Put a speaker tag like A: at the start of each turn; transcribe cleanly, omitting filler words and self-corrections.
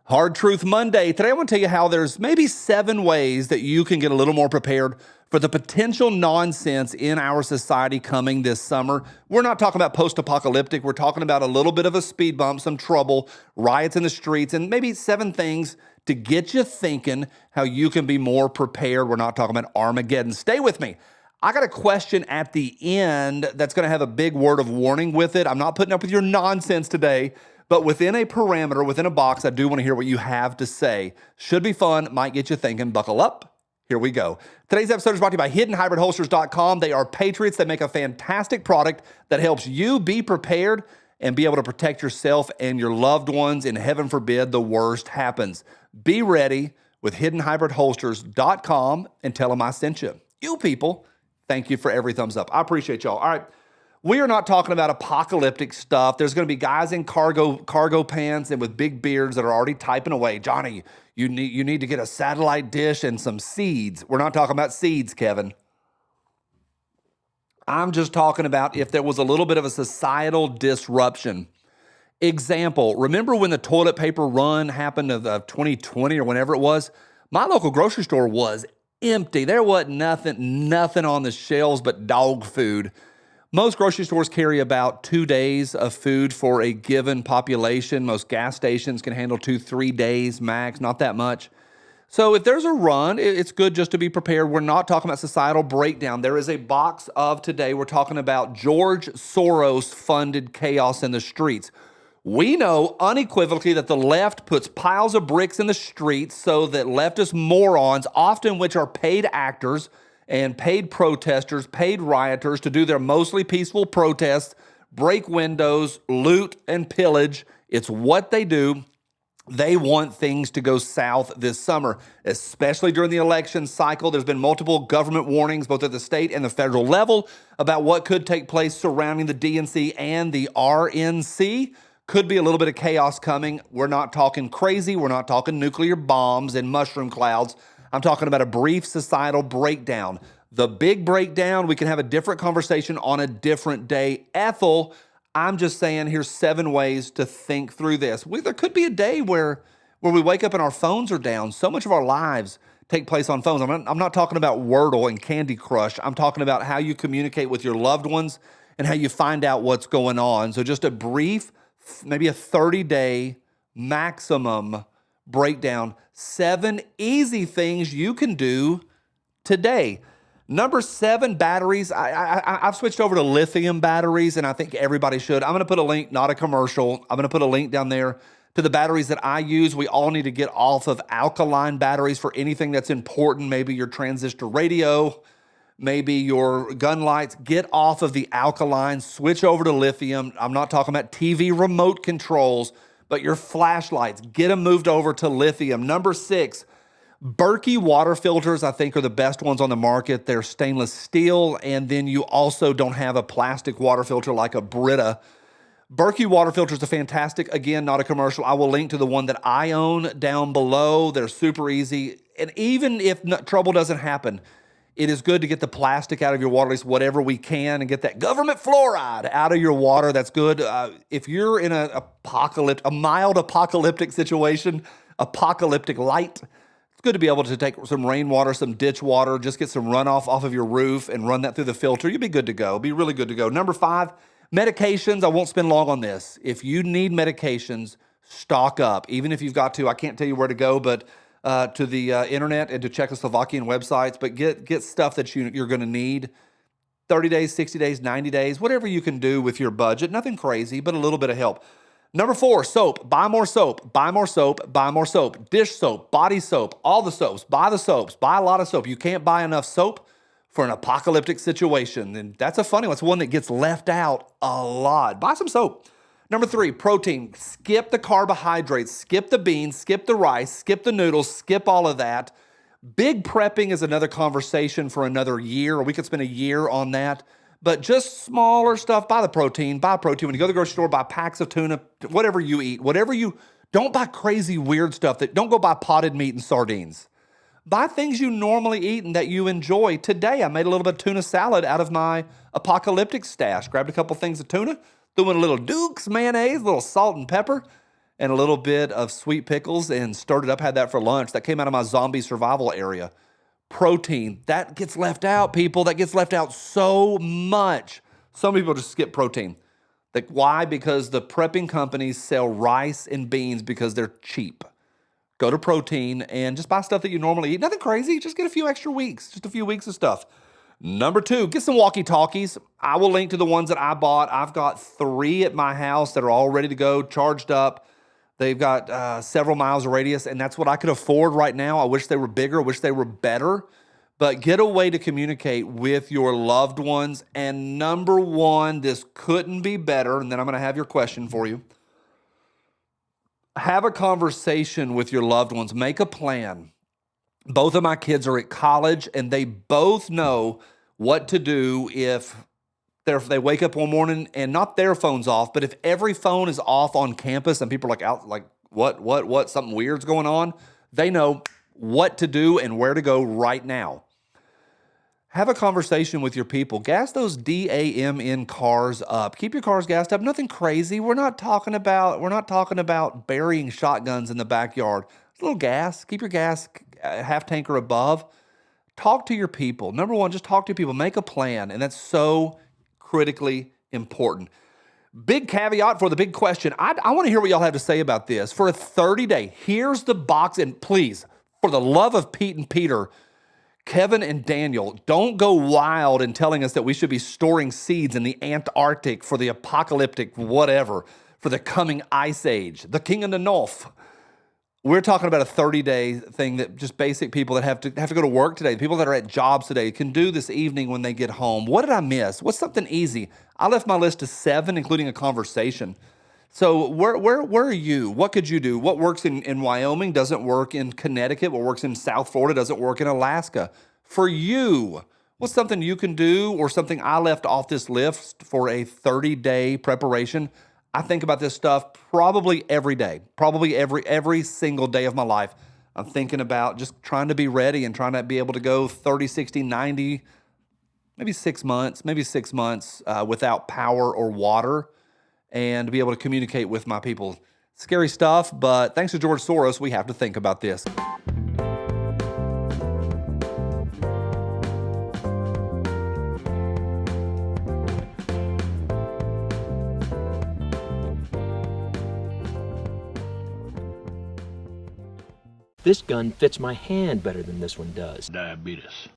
A: Hard Truth Monday. Today I want to tell you how there's maybe 7 ways that you can get a little more prepared for the potential nonsense in our society coming this summer. We're not talking about post-apocalyptic. We're talking about a little bit of a speed bump, some trouble, riots in the streets, and maybe 7 things to get you thinking how you can be more prepared. We're not talking about Armageddon. Stay with me. I got a question at the end that's going to have a big word of warning with it. I'm not putting up with your nonsense today. But within a parameter, within a box, I do want to hear what you have to say. Should be fun, might get you thinking. Buckle up. Here we go. Today's episode is brought to you by HiddenHybridHolsters.com. They are patriots. They make a fantastic product that helps you be prepared and be able to protect yourself and your loved ones, and heaven forbid the worst happens. Be ready with HiddenHybridHolsters.com and tell them I sent you. You people, thank you for every thumbs up. I appreciate y'all. All right. We are not talking about apocalyptic stuff. There's going to be guys in cargo pants and with big beards that are already typing away. Johnny, you need to get a satellite dish and some seeds. We're not talking about seeds, Kevin. I'm just talking about if there was a little bit of a societal disruption. Example, remember when the toilet paper run happened of 2020 or whenever it was? My local grocery store was empty. There wasn't nothing on the shelves but dog food. Most grocery stores carry about 2 days of food for a given population. Most gas stations can handle 2-3 days max, not that much. So if there's a run, it's good just to be prepared. We're not talking about societal breakdown. There is a box of today. We're talking about George Soros-funded chaos in the streets. We know unequivocally that the left puts piles of bricks in the streets so that leftist morons, often which are paid actors, and paid protesters, paid rioters to do their mostly peaceful protests, break windows, loot, and pillage. It's what they do. They want things to go south this summer, especially during the election cycle. There's been multiple government warnings, both at the state and the federal level, about what could take place surrounding the DNC and the RNC. Could be a little bit of chaos coming. We're not talking crazy. We're not talking nuclear bombs and mushroom clouds. I'm talking about a brief societal breakdown. The big breakdown, we can have a different conversation on a different day. Ethel, I'm just saying here's 7 ways to think through this. There could be a day where we wake up and our phones are down. So much of our lives take place on phones. I'm not talking about Wordle and Candy Crush. I'm talking about how you communicate with your loved ones and how you find out what's going on. So just a brief, maybe a 30-day maximum breakdown. 7 easy things you can do today. Number 7, batteries. I've switched over to lithium batteries, and I think everybody should. I'm going to put a link, not a commercial. I'm going to put a link down there to the batteries that I use. We all need to get off of alkaline batteries for anything that's important. Maybe your transistor radio, maybe your gun lights. Get off of the alkaline, switch over to lithium. I'm not talking about TV remote controls, but your flashlights, get them moved over to lithium. Number 6, Berkey water filters, I think, are the best ones on the market. They're stainless steel, and then you also don't have a plastic water filter like a Brita. Berkey water filters are fantastic. Again, not a commercial. I will link to the one that I own down below. They're super easy. And even if trouble doesn't happen, it is good to get the plastic out of your water, at least whatever we can, and get that government fluoride out of your water. That's good. If you're in a mild apocalyptic situation, apocalyptic light, it's good to be able to take some rainwater, some ditch water, just get some runoff off of your roof and run that through the filter. You'll be good to go. Be really good to go. Number 5, medications. I won't spend long on this. If you need medications, stock up. Even if you've got to, I can't tell you where to go, but to the internet and to Czechoslovakian websites, but get stuff that you're going to need. 30 days, 60 days, 90 days, whatever you can do with your budget. Nothing crazy, but a little bit of help. Number 4, soap. Buy more soap. Buy more soap. Buy more soap. Dish soap, body soap, all the soaps. Buy the soaps. Buy a lot of soap. You can't buy enough soap for an apocalyptic situation. And that's a funny one. It's one that gets left out a lot. Buy some soap. Number 3, protein. Skip the carbohydrates, skip the beans, skip the rice, skip the noodles, skip all of that. Big prepping is another conversation for another year. We could spend a year on that. But just smaller stuff, buy the protein. Buy protein. When you go to the grocery store, buy packs of tuna, whatever you eat, don't buy crazy weird stuff. Don't go buy potted meat and sardines. Buy things you normally eat and that you enjoy. Today, I made a little bit of tuna salad out of my apocalyptic stash. Grabbed a couple things of tuna, threw in a little Duke's mayonnaise, a little salt and pepper, and a little bit of sweet pickles and stirred it up, had that for lunch. That came out of my zombie survival area. Protein, that gets left out, people. That gets left out so much. Some people just skip protein. Why? Because the prepping companies sell rice and beans because they're cheap. Go to protein and just buy stuff that you normally eat. Nothing crazy. Just get a few extra weeks. Just a few weeks of stuff. Number 2, get some walkie-talkies. I will link to the ones that I bought. I've got 3 at my house that are all ready to go, charged up. They've got several miles of radius, and that's what I could afford right now. I wish they were bigger. I wish they were better. But get a way to communicate with your loved ones. And number 1, this couldn't be better, and then I'm going to have your question for you. Have a conversation with your loved ones. Make a plan. Both of my kids are at college, and they both know what to do if they wake up one morning and not their phone's off, but if every phone is off on campus and people are what, something weird's going on, they know what to do and where to go right now. Have a conversation with your people. Gas those DAMN cars up. Keep your cars gassed up. Nothing crazy. We're not talking about burying shotguns in the backyard. A little gas. Keep your gas half tank or above. Talk to your people. Number 1, just talk to your people. Make a plan, and that's so critically important. Big caveat for the big question. I want to hear what y'all have to say about this. For a 30-day, here's the box, and please, for the love of Pete and Peter, Kevin and Daniel, don't go wild in telling us that we should be storing seeds in the Antarctic for the apocalyptic whatever, for the coming ice age, the king of the north. We're talking about a 30-day thing that just basic people that have to go to work today, the people that are at jobs today, can do this evening when they get home. What did I miss? What's something easy? I left my list to 7, including a conversation. So where are you? What could you do? What works in Wyoming doesn't work in Connecticut. What works in South Florida doesn't work in Alaska. For you, what's something you can do, or something I left off this list for a 30-day preparation? I think about this stuff probably every day, probably every single day of my life. I'm thinking about just trying to be ready and trying to be able to go 30, 60, 90, maybe 6 months without power or water, and to be able to communicate with my people. Scary stuff, but thanks to George Soros, we have to think about this.
B: This gun fits my hand better than this one does.
C: Diabetes.